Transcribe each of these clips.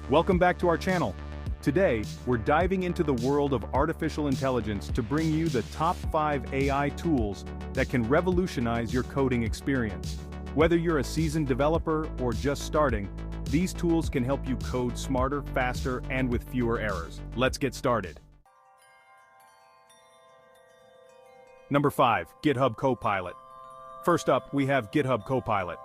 Welcome back to our channel. Today, we're diving into the world of artificial intelligence to bring you the top 5 AI tools that can revolutionize your coding experience. Whether you're a seasoned developer or just starting, these tools can help you code smarter, faster, and with fewer errors. Let's get started. Number 5, GitHub Copilot. First up, we have GitHub Copilot.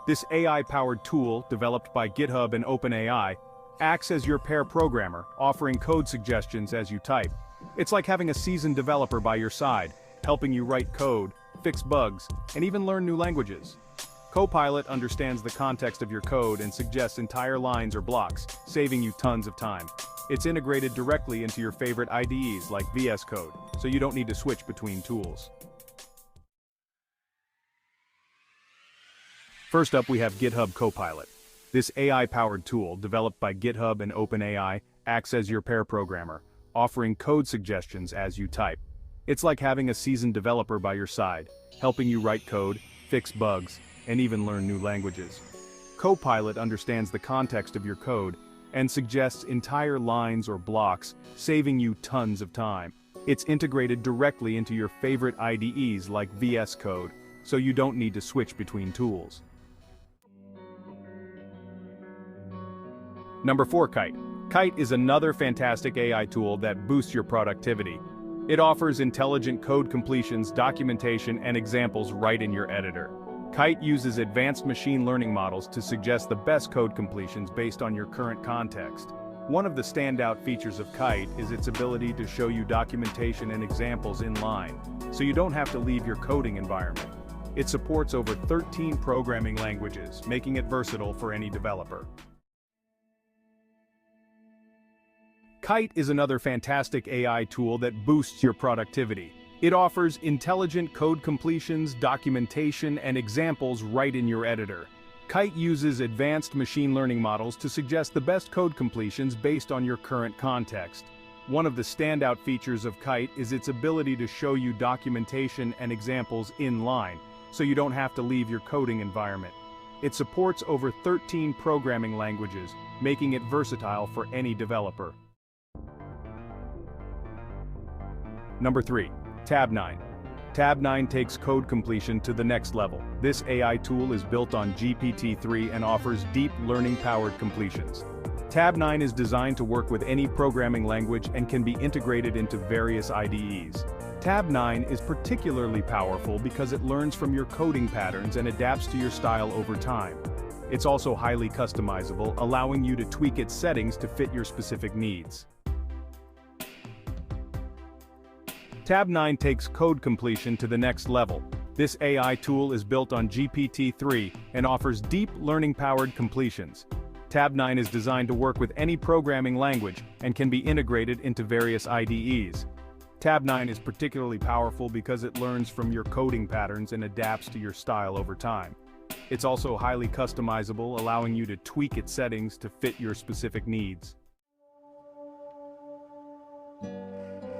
This AI-powered tool, developed by GitHub and OpenAI, acts as your pair programmer, offering code suggestions as you type. It's like having a seasoned developer by your side, helping you write code, fix bugs, and even learn new languages. Copilot understands the context of your code and suggests entire lines or blocks, saving you tons of time. It's integrated directly into your favorite IDEs like VS Code, so you don't need to switch between tools. First up, we have GitHub Copilot. This AI-powered tool, developed by GitHub and OpenAI, acts as your pair programmer, offering code suggestions as you type. It's like having a seasoned developer by your side, helping you write code, fix bugs, and even learn new languages. Copilot understands the context of your code and suggests entire lines or blocks, saving you tons of time. It's integrated directly into your favorite IDEs like VS Code, so you don't need to switch between tools. Number 4, Kite. Kite is another fantastic AI tool that boosts your productivity. It offers intelligent code completions, documentation, and examples right in your editor. Kite uses advanced machine learning models to suggest the best code completions based on your current context. One of the standout features of Kite is its ability to show you documentation and examples in line, so you don't have to leave your coding environment. It supports over 13 programming languages, making it versatile for any developer. Kite is another fantastic AI tool that boosts your productivity. It offers intelligent code completions, documentation, and examples right in your editor. Kite uses advanced machine learning models to suggest the best code completions based on your current context. One of the standout features of Kite is its ability to show you documentation and examples in line, so you don't have to leave your coding environment. It supports over 13 programming languages, making it versatile for any developer. Number 3, TabNine. TabNine takes code completion to the next level. This AI tool is built on GPT-3 and offers deep learning-powered completions. TabNine is designed to work with any programming language and can be integrated into various IDEs. TabNine is particularly powerful because it learns from your coding patterns and adapts to your style over time. It's also highly customizable, allowing you to tweak its settings to fit your specific needs. TabNine takes code completion to the next level. This AI tool is built on GPT-3 and offers deep learning-powered completions. TabNine is designed to work with any programming language and can be integrated into various IDEs. TabNine is particularly powerful because it learns from your coding patterns and adapts to your style over time. It's also highly customizable, allowing you to tweak its settings to fit your specific needs.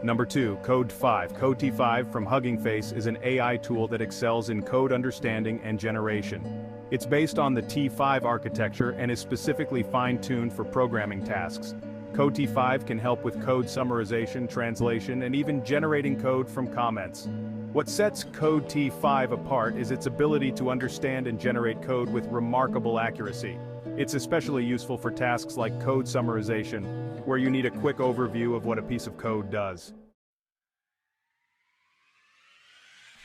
Number 2, Code5. Code5 from Hugging Face is an AI tool that excels in code understanding and generation. It's based on the T5 architecture and is specifically fine-tuned for programming tasks. Code5 can help with code summarization, translation, and even generating code from comments. What sets Code5 apart is its ability to understand and generate code with remarkable accuracy. It's especially useful for tasks like code summarization, where you need a quick overview of what a piece of code does.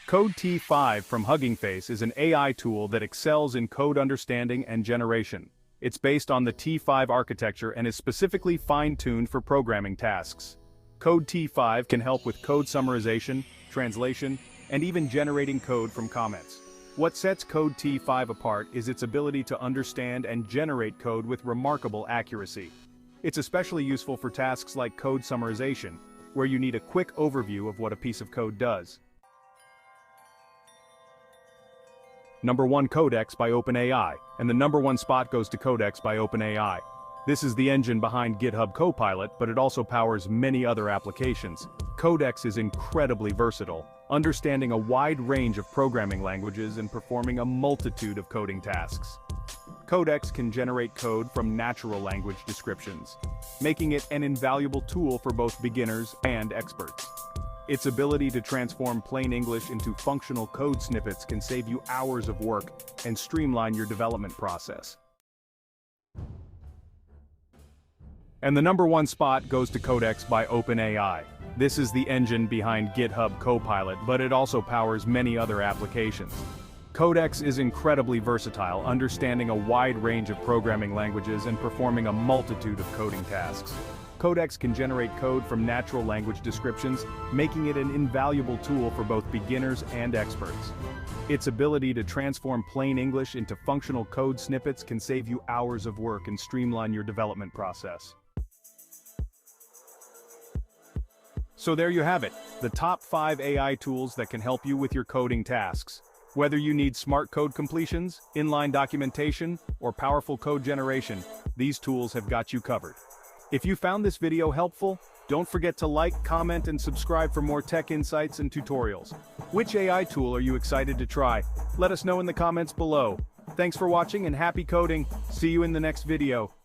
Code5 from Hugging Face is an AI tool that excels in code understanding and generation. It's based on the T5 architecture and is specifically fine-tuned for programming tasks. Code5 can help with code summarization, translation, and even generating code from comments. What sets Code5 apart is its ability to understand and generate code with remarkable accuracy. It's especially useful for tasks like code summarization, where you need a quick overview of what a piece of code does. Number 1, Codex by OpenAI, and the number 1 spot goes to Codex by OpenAI. This is the engine behind GitHub Copilot, but it also powers many other applications. Codex is incredibly versatile, understanding a wide range of programming languages and performing a multitude of coding tasks. Codex can generate code from natural language descriptions, making it an invaluable tool for both beginners and experts. Its ability to transform plain English into functional code snippets can save you hours of work and streamline your development process. And the number one spot goes to Codex by OpenAI. This is the engine behind GitHub Copilot, but it also powers many other applications. Codex is incredibly versatile, understanding a wide range of programming languages and performing a multitude of coding tasks. Codex can generate code from natural language descriptions, making it an invaluable tool for both beginners and experts. Its ability to transform plain English into functional code snippets can save you hours of work and streamline your development process. So there you have it, the top 5 AI tools that can help you with your coding tasks. Whether you need smart code completions, inline documentation, or powerful code generation, these tools have got you covered. If you found this video helpful, don't forget to like, comment, and subscribe for more tech insights and tutorials. Which AI tool are you excited to try? Let us know in the comments below. Thanks for watching and happy coding. See you in the next video.